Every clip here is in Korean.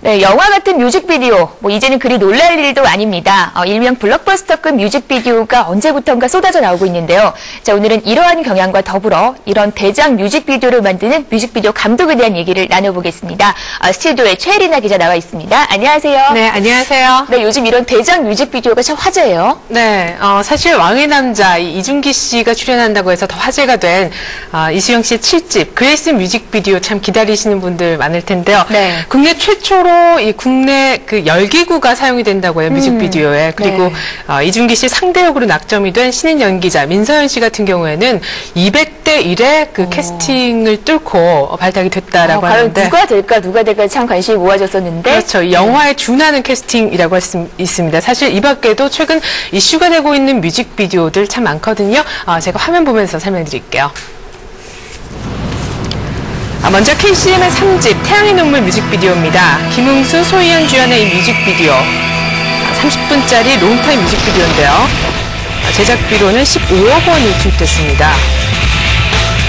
네, 영화 같은 뮤직비디오, 이제는 그리 놀랄 일도 아닙니다. 일명 블록버스터급 뮤직비디오가 언제부턴가 쏟아져 나오고 있는데요. 자, 오늘은 이러한 경향과 더불어 이런 대작 뮤직비디오를 만드는 뮤직비디오 감독에 대한 얘기를 나눠보겠습니다. 스튜디오에 최혜리나 기자 나와 있습니다. 안녕하세요. 네, 안녕하세요. 네, 요즘 이런 대작 뮤직비디오가 참 화제예요. 네, 사실 왕의 남자 이중기 씨가 출연한다고 해서 더 화제가 된 이수영 씨의 7집 그레이스 뮤직비디오 참 기다리시는 분들 많을 텐데요. 네. 국내 최초로 이 국내 그 열기구가 사용이 된다고 해요, 뮤직비디오에. 그리고 네. 이중기 씨 상대역으로 낙점이 된 신인 연기자 민서연 씨 같은 경우에는 200대 1의 그 캐스팅을 뚫고 발탁이 됐다라고 하는데. 과연 누가 될까 참 관심이 모아졌었는데. 그렇죠. 이 영화에 준하는 캐스팅이라고 할 수 있습니다. 사실 이 밖에도 최근 이슈가 되고 있는 뮤직비디오들 참 많거든요. 제가 화면 보면서 설명드릴게요. 먼저 KCM의 3집 태양의 눈물 뮤직비디오입니다. 김웅수, 소희연 주연의 이 뮤직비디오 30분짜리 롱타임 뮤직비디오인데요. 제작비로는 15억 원이 투입됐습니다.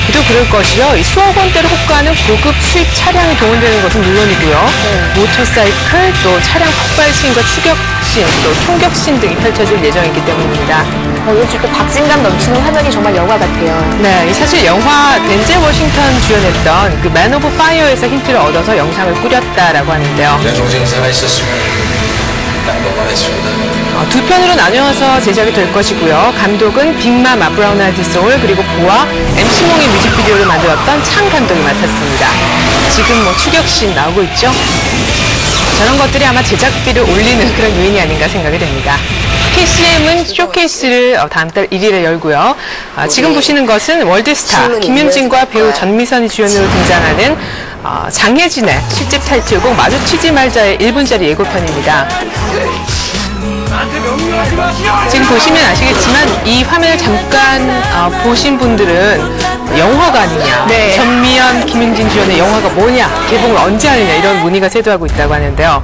그도 그럴 것이요. 수억 원대를 호가하는 고급 수입 차량이 동원되는 것은 물론이고요. 모터사이클, 또 차량 폭발신과 추격신, 또 총격신 등이 펼쳐질 예정이기 때문입니다. 요즘 또 박진감 넘치는 화면이 정말 영화 같아요. 네, 사실 영화 덴젤 워싱턴 주연했던 그 맨 오브 파이어에서 힌트를 얻어서 영상을 꾸렸다라고 하는데요. 내 동생이 살아있었으면 난 너만 했습니다. 두 편으로 나뉘어서 제작이 될 것이고요. 감독은 빅마마, 브라운 아이드 소울, 그리고 보아, MC몽의 뮤직비디오를 만들었던 창 감독이 맡았습니다. 지금 추격신 나오고 있죠? 저런 것들이 아마 제작비를 올리는 그런 요인이 아닌가 생각이 됩니다. KCM은 쇼케이스를 다음 달 1일에 열고요. 지금 보시는 것은 월드스타, 김윤진과 배우 전미선이 주연으로 등장하는 장혜진의 실집 타이틀곡 마주치지 말자의 1분짜리 예고편입니다. 지금 보시면 아시겠지만 이 화면을 잠깐 보신 분들은 영화가 아니냐, 네. 전미연, 김윤진 주연의 영화가 뭐냐, 개봉을 언제 하느냐 이런 문의가 쇄도하고 있다고 하는데요.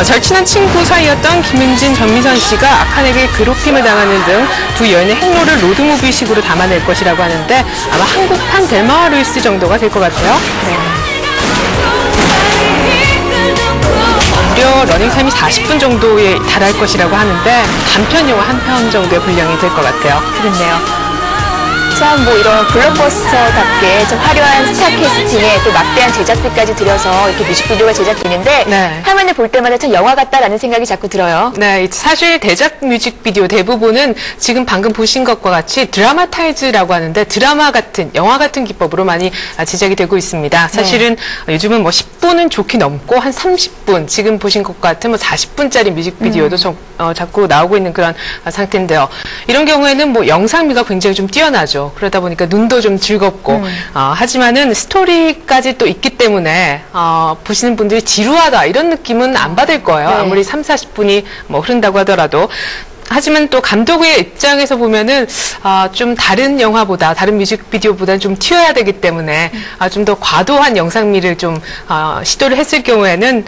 절친한 친구 사이였던 김윤진, 전미선 씨가 악한에게 괴롭힘을 당하는 등 두 여인의 행로를 로드무비식으로 담아낼 것이라고 하는데 아마 한국판 델마와 루이스 정도가 될 것 같아요. 무려 러닝타임이 40분 정도에 달할 것이라고 하는데 단편 영화 한 편 정도의 분량이 될 것 같아요. 그렇네요. 참 이런 블록버스터답게 좀 화려한 스타 캐스팅에 또 막대한 제작비까지 들여서 이렇게 뮤직비디오가 제작되는데 네. 화면을 볼 때마다 참 영화 같다라는 생각이 자꾸 들어요. 네, 사실 대작 뮤직비디오 대부분은 지금 방금 보신 것과 같이 드라마타이즈라고 하는데 드라마 같은, 영화 같은 기법으로 많이 제작이 되고 있습니다. 사실은 요즘은 10분은 좋게 넘고 한 30분, 지금 보신 것 같은 40분짜리 뮤직비디오도 자꾸 나오고 있는 그런 상태인데요. 이런 경우에는 영상미가 굉장히 좀 뛰어나죠. 그러다 보니까 눈도 좀 즐겁고 하지만은 스토리까지 또 있기 때문에 보시는 분들이 지루하다 이런 느낌은 안 받을 거예요. 네. 아무리 30-40분이 흐른다고 하더라도. 하지만 또 감독의 입장에서 보면은 좀 다른 영화보다, 다른 뮤직비디오보다는 좀 튀어야 되기 때문에 좀 더 과도한 영상미를 좀 시도를 했을 경우에는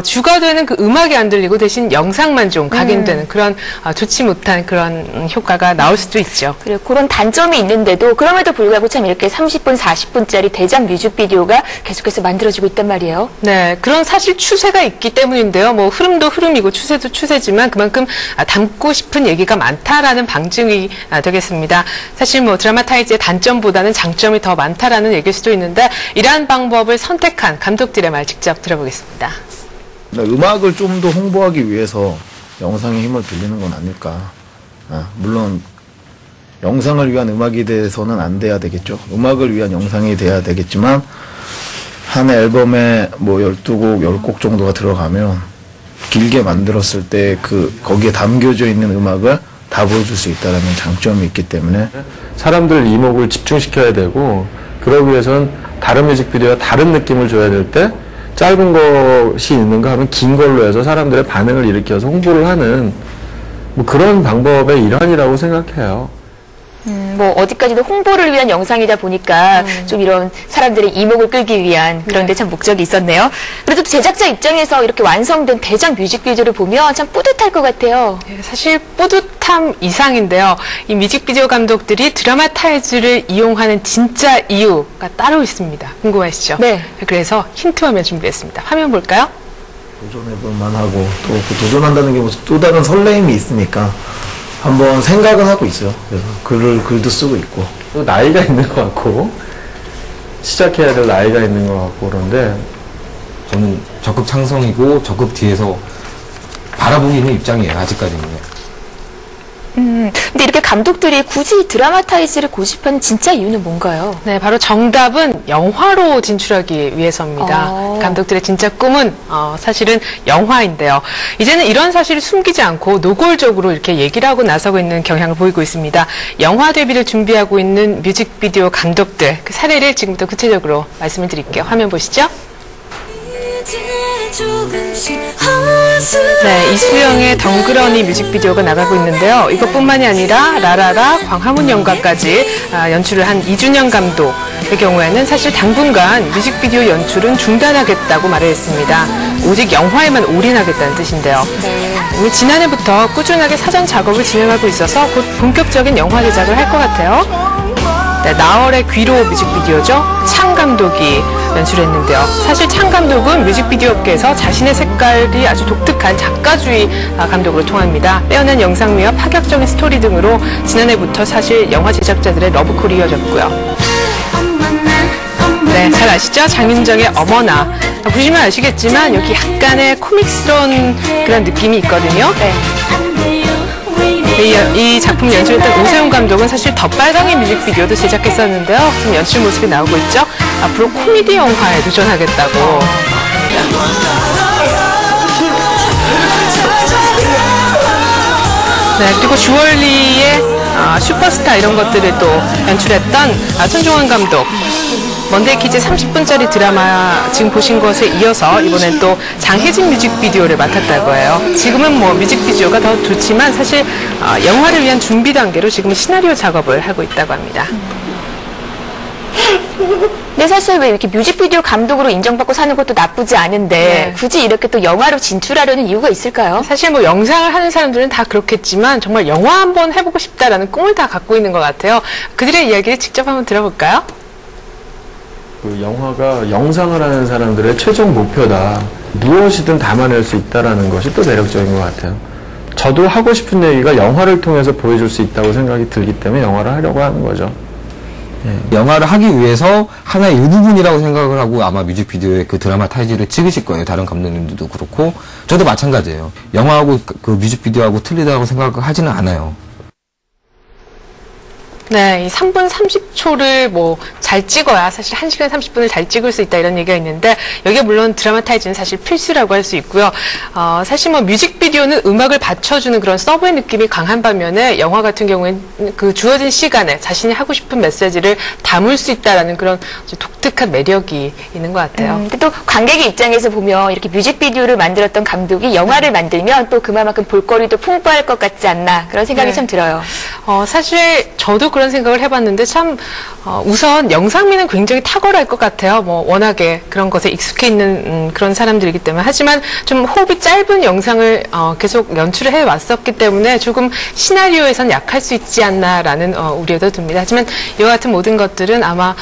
주가 되는 그 음악이 안 들리고 대신 영상만 좀 각인되는 그런 좋지 못한 그런 효과가 나올 수도 있죠. 그리고 그런 단점이 있는데도 그럼에도 불구하고 참 이렇게 30분, 40분짜리 대작 뮤직비디오가 계속해서 만들어지고 있단 말이에요. 네, 그런 사실 추세가 있기 때문인데요. 흐름도 흐름이고 추세도 추세지만 그만큼 담고 싶은 얘기가 많다라는 방증이 되겠습니다. 사실 드라마타이즈의 단점보다는 장점이 더 많다라는 얘기일 수도 있는데 이러한 방법을 선택한 감독들의 말 직접 들어보겠습니다. 음악을 좀 더 홍보하기 위해서 영상의 힘을 빌리는 건 아닐까. 물론 영상을 위한 음악이 돼서는 안 돼야 되겠죠. 음악을 위한 영상이 돼야 되겠지만 한 앨범에 12곡, 10곡 정도가 들어가면 길게 만들었을 때 거기에 담겨져 있는 음악을 다 보여줄 수 있다는 장점이 있기 때문에 사람들 이목을 집중시켜야 되고 그러기 위해서는 다른 뮤직비디오와 다른 느낌을 줘야 될 때 짧은 것이 있는가 하면 긴 걸로 해서 사람들의 반응을 일으켜서 홍보를 하는 그런 방법의 일환이라고 생각해요. 뭐 어디까지도 홍보를 위한 영상이다 보니까 좀 이런 사람들의 이목을 끌기 위한 그런 데 참 목적이 있었네요. 그래도 제작자 입장에서 이렇게 완성된 대작 뮤직비디오를 보면 참 뿌듯할 것 같아요. 네, 사실 뿌듯함 이상인데요. 이 뮤직비디오 감독들이 드라마타이즈를 이용하는 진짜 이유가 따로 있습니다. 궁금하시죠? 네. 그래서 힌트 화면 준비했습니다. 화면 볼까요? 도전해볼만 하고 또 그 도전한다는 게 또 다른 설레임이 있으니까 한번 생각은 하고 있어요. 그래서 글도 쓰고 있고. 또 나이가 있는 것 같고 시작해야 될 나이가 있는 것 같고 그런데 저는 적극 찬성이고 적극 뒤에서 바라보고 있는 입장이에요. 아직까지는. 근데 이렇게 감독들이 굳이 드라마타이즈를 고집하는 진짜 이유는 뭔가요? 네, 바로 정답은 영화로 진출하기 위해서입니다. 감독들의 진짜 꿈은 사실은 영화인데요. 이제는 이런 사실을 숨기지 않고 노골적으로 이렇게 얘기를 하고 나서고 있는 경향을 보이고 있습니다. 영화 데뷔를 준비하고 있는 뮤직비디오 감독들, 그 사례를 지금부터 구체적으로 말씀을 드릴게요. 화면 보시죠. 네, 이수영의 덩그러니 뮤직비디오가 나가고 있는데요. 이것뿐만이 아니라 라라라, 광화문 연가까지 연출을 한 이준영 감독의 경우에는 사실 당분간 뮤직비디오 연출은 중단하겠다고 말을 했습니다. 오직 영화에만 올인하겠다는 뜻인데요. 이미 지난해부터 꾸준하게 사전 작업을 진행하고 있어서 곧 본격적인 영화 제작을 할 것 같아요. 네, 나얼의 귀로 뮤직비디오죠. 창 감독이 연출했는데요. 사실 창 감독은 뮤직비디오 업계에서 자신의 색깔이 아주 독특한 작가주의 감독으로 통합니다. 빼어난 영상미와 파격적인 스토리 등으로 지난해부터 사실 영화 제작자들의 러브콜이 이어졌고요. 네, 잘 아시죠? 장윤정의 어머나. 보시면 아시겠지만 여기 약간의 코믹스러운 그런 느낌이 있거든요. 네. 이 작품 연출했던 오세훈 감독은 사실 더 빨강의 뮤직비디오도 제작했었는데요. 지금 연출 모습이 나오고 있죠. 앞으로 코미디 영화에 도전하겠다고. 네, 그리고 주얼리의 슈퍼스타 이런 것들을 또 연출했던 손종환 감독. 먼데이 키즈 30분짜리 드라마 지금 보신 것에 이어서 이번엔 또 장혜진 뮤직비디오를 맡았다고 해요. 지금은 뭐 뮤직비디오가 더 좋지만 사실 영화를 위한 준비 단계로 지금 시나리오 작업을 하고 있다고 합니다. 근데 사실 왜 이렇게 뮤직비디오 감독으로 인정받고 사는 것도 나쁘지 않은데 굳이 이렇게 또 영화로 진출하려는 이유가 있을까요? 사실 뭐 영상을 하는 사람들은 다 그렇겠지만 정말 영화 한번 해보고 싶다라는 꿈을 다 갖고 있는 것 같아요. 그들의 이야기를 직접 한번 들어볼까요? 그 영화가 영상을 하는 사람들의 최종 목표다. 무엇이든 담아낼 수 있다라는 것이 또 매력적인 것 같아요. 저도 하고 싶은 얘기가 영화를 통해서 보여줄 수 있다고 생각이 들기 때문에 영화를 하려고 하는 거죠. 영화를 하기 위해서 하나의 일부분이라고 생각을 하고 아마 뮤직비디오에 그 드라마타이즈를 찍으실 거예요. 다른 감독님들도 그렇고 저도 마찬가지예요. 영화하고 그 뮤직비디오하고 틀리다고 생각을 하지는 않아요. 네, 이 3분 30초를 뭐 잘 찍어야 사실 1시간 30분을 잘 찍을 수 있다 이런 얘기가 있는데 여기에 물론 드라마타이즈는 사실 필수라고 할 수 있고요. 사실 뭐 뮤직비디오는 음악을 받쳐주는 그런 서브의 느낌이 강한 반면에 영화 같은 경우에는 그 주어진 시간에 자신이 하고 싶은 메시지를 담을 수 있다라는 그런 독특한 매력이 있는 것 같아요. 근데 또 관객의 입장에서 보면 이렇게 뮤직비디오를 만들었던 감독이 영화를 만들면 또 그만큼 볼거리도 풍부할 것 같지 않나 그런 생각이 참 들어요. 사실 저도 그런 생각을 해봤는데 참 우선 영상미는 굉장히 탁월할 것 같아요. 뭐 워낙에 그런 것에 익숙해 있는 그런 사람들이기 때문에 하지만 좀 호흡이 짧은 영상을 계속 연출을 해왔었기 때문에 조금 시나리오에선 약할 수 있지 않나라는 우려도 듭니다. 하지만 이와 같은 모든 것들은 아마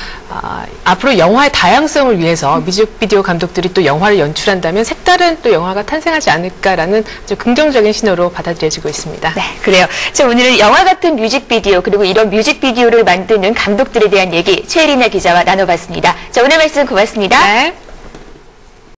앞으로 영화의 다양성을 위해서 뮤직비디오 감독들이 또 영화를 연출한다면 색다른 또 영화가 탄생하지 않을까라는 아주 긍정적인 신호로 받아들여지고 있습니다. 네, 그래요. 자, 오늘은 영화 같은 뮤직비디오 그리고 이런 뮤직비디오를 만드는 감독들에 대한 얘기 최혜리나 기자와 나눠봤습니다. 자, 오늘 말씀 고맙습니다. 네.